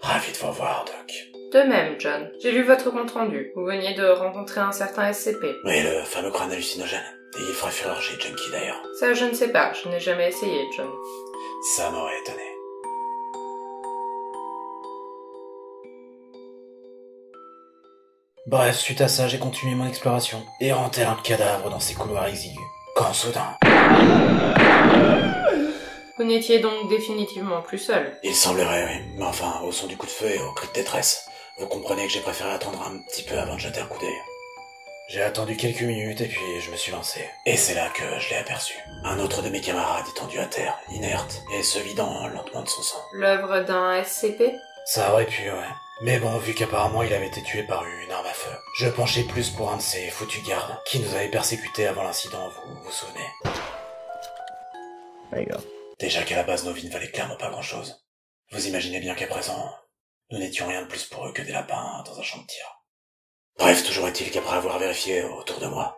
Ravi de vous revoir, Doc. De même, John. J'ai lu votre compte-rendu. Vous veniez de rencontrer un certain SCP. Oui, le fameux crâne hallucinogène. Et il ferait fureur chez Junkie d'ailleurs. Ça, je ne sais pas. Je n'ai jamais essayé, John. Ça m'aurait étonné. Bref, suite à ça, j'ai continué mon exploration, errant tel un cadavre dans ces couloirs exigus. Quand soudain... Vous n'étiez donc définitivement plus seul. Il semblerait, oui. Mais enfin, au son du coup de feu et au cri de détresse, vous comprenez que j'ai préféré attendre un petit peu avant de jeter un coup d'œil. J'ai attendu quelques minutes et puis je me suis lancé. Et c'est là que je l'ai aperçu. Un autre de mes camarades étendu à terre, inerte, et se vidant lentement de son sang. L'œuvre d'un SCP? Ça aurait pu, ouais. Mais bon, vu qu'apparemment il avait été tué par une arme à feu, je penchais plus pour un de ces foutus gardes qui nous avaient persécutés avant l'incident, vous vous souvenez? There you go. Déjà qu'à la base nos vies ne valaient clairement pas grand-chose. Vous imaginez bien qu'à présent, nous n'étions rien de plus pour eux que des lapins dans un champ de tir. Bref, toujours est-il qu'après avoir vérifié autour de moi,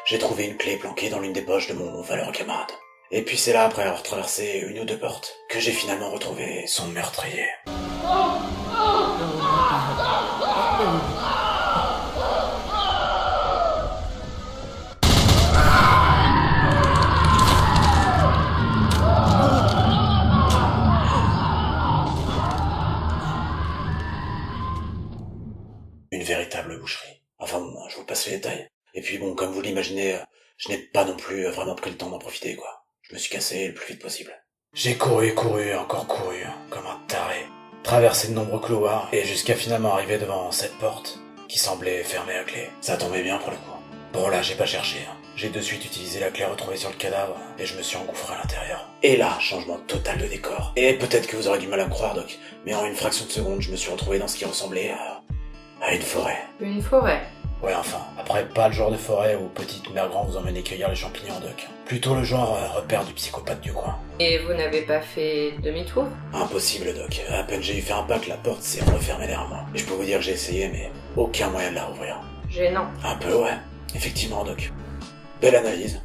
j'ai trouvé une clé planquée dans l'une des poches de mon valeureux camarade. Et puis c'est là, après avoir traversé une ou deux portes, que j'ai finalement retrouvé son meurtrier. Une véritable boucherie. Enfin bon, je vous passe les détails. Et puis bon, comme vous l'imaginez, je n'ai pas non plus vraiment pris le temps d'en profiter, quoi. Je me suis cassé le plus vite possible. J'ai couru, encore couru, comme un taré. Traversé de nombreux couloirs, et jusqu'à finalement arriver devant cette porte, qui semblait fermée à clé. Ça tombait bien pour le coup. Bon là, j'ai pas cherché, hein. J'ai de suite utilisé la clé retrouvée sur le cadavre, et je me suis engouffré à l'intérieur. Et là, changement total de décor. Et peut-être que vous aurez du mal à me croire, Doc, mais en une fraction de seconde, je me suis retrouvé dans ce qui ressemblait à une forêt. Une forêt? Ouais, enfin, après, pas le genre de forêt où petite mère grand vous emmenez cueillir les champignons, Doc. Plutôt le genre repère du psychopathe du coin. Et vous n'avez pas fait demi-tour? Impossible, Doc. À peine j'ai eu fait un pas que la porte s'est refermée derrière moi. Et je peux vous dire que j'ai essayé, mais aucun moyen de la rouvrir. Gênant. Un peu, ouais. Effectivement, Doc. Belle analyse.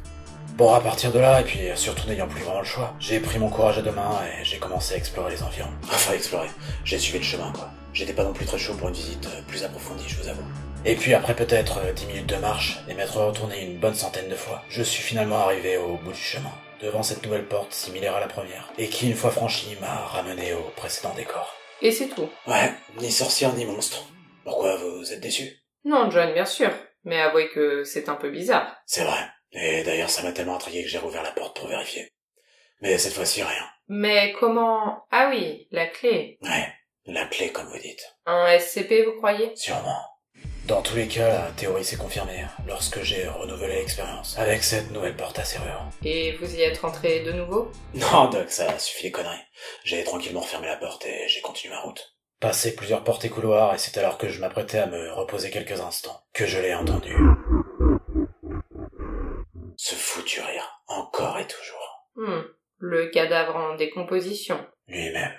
Bon, à partir de là, et puis surtout n'ayant plus vraiment le choix, j'ai pris mon courage à deux mains et j'ai commencé à explorer les environs. Enfin, explorer. J'ai suivi le chemin, quoi. J'étais pas non plus très chaud pour une visite plus approfondie, je vous avoue. Et puis après peut-être 10 minutes de marche, et m'être retourné une bonne centaine de fois, je suis finalement arrivé au bout du chemin, devant cette nouvelle porte similaire à la première, et qui, une fois franchie, m'a ramené au précédent décor. Et c'est tout? Ouais, ni sorcière ni monstre. Pourquoi, vous êtes déçu? Non, John, bien sûr. Mais avouez que c'est un peu bizarre. C'est vrai. Et d'ailleurs, ça m'a tellement intrigué que j'ai rouvert la porte pour vérifier. Mais cette fois-ci, rien. Mais comment... Ah oui, la clé. Ouais, la clé, comme vous dites. Un SCP, vous croyez? Sûrement. Dans tous les cas, la théorie s'est confirmée lorsque j'ai renouvelé l'expérience avec cette nouvelle porte à serrure. Et vous y êtes rentré de nouveau? Non, Doc, ça suffit les conneries. J'ai tranquillement refermé la porte et j'ai continué ma route. Passé plusieurs portes et couloirs, et c'est alors que je m'apprêtais à me reposer quelques instants que je l'ai entendu. Ce foutu rire, encore et toujours. Le cadavre en décomposition. Lui-même.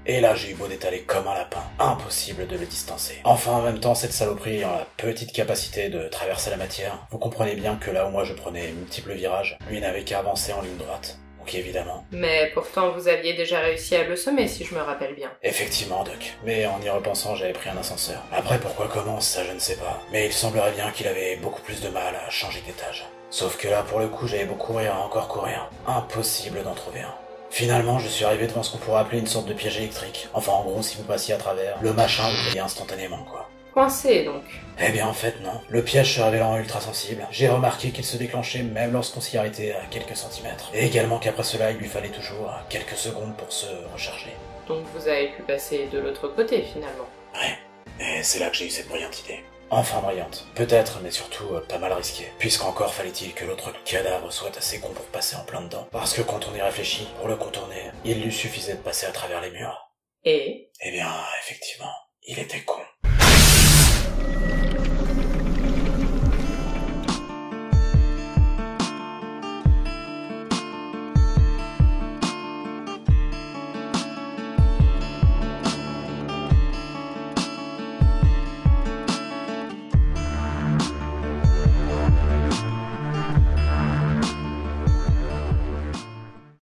Et là, j'ai eu beau d'étaler comme un lapin, impossible de le distancer. Enfin, en même temps, cette saloperie ayant la petite capacité de traverser la matière, vous comprenez bien que là où moi je prenais multiples virages, lui n'avait qu'à avancer en ligne droite. Donc évidemment. Mais pourtant, vous aviez déjà réussi à le semer, si je me rappelle bien. Effectivement, Doc. Mais en y repensant, j'avais pris un ascenseur. Après, pourquoi comment, ça je ne sais pas. Mais il semblerait bien qu'il avait beaucoup plus de mal à changer d'étage. Sauf que là, pour le coup, j'avais beau courir à encore courir. Impossible d'en trouver un. Finalement, je suis arrivé devant ce qu'on pourrait appeler une sorte de piège électrique. Enfin, en gros, si vous passiez à travers, le machin vous payait instantanément, quoi. Coincé, donc. Eh bien, en fait, non. Le piège se révélant ultra sensible, j'ai remarqué qu'il se déclenchait même lorsqu'on s'y arrêtait à quelques centimètres. Et également qu'après cela, il lui fallait toujours quelques secondes pour se recharger. Donc vous avez pu passer de l'autre côté, finalement. Ouais. Et c'est là que j'ai eu cette brillante idée. Enfin brillante. Peut-être, mais surtout pas mal risquée. Puisqu'encore fallait-il que l'autre cadavre soit assez con pour passer en plein dedans. Parce que quand on y réfléchit, pour le contourner, il lui suffisait de passer à travers les murs. Et Eh bien, effectivement, il était con.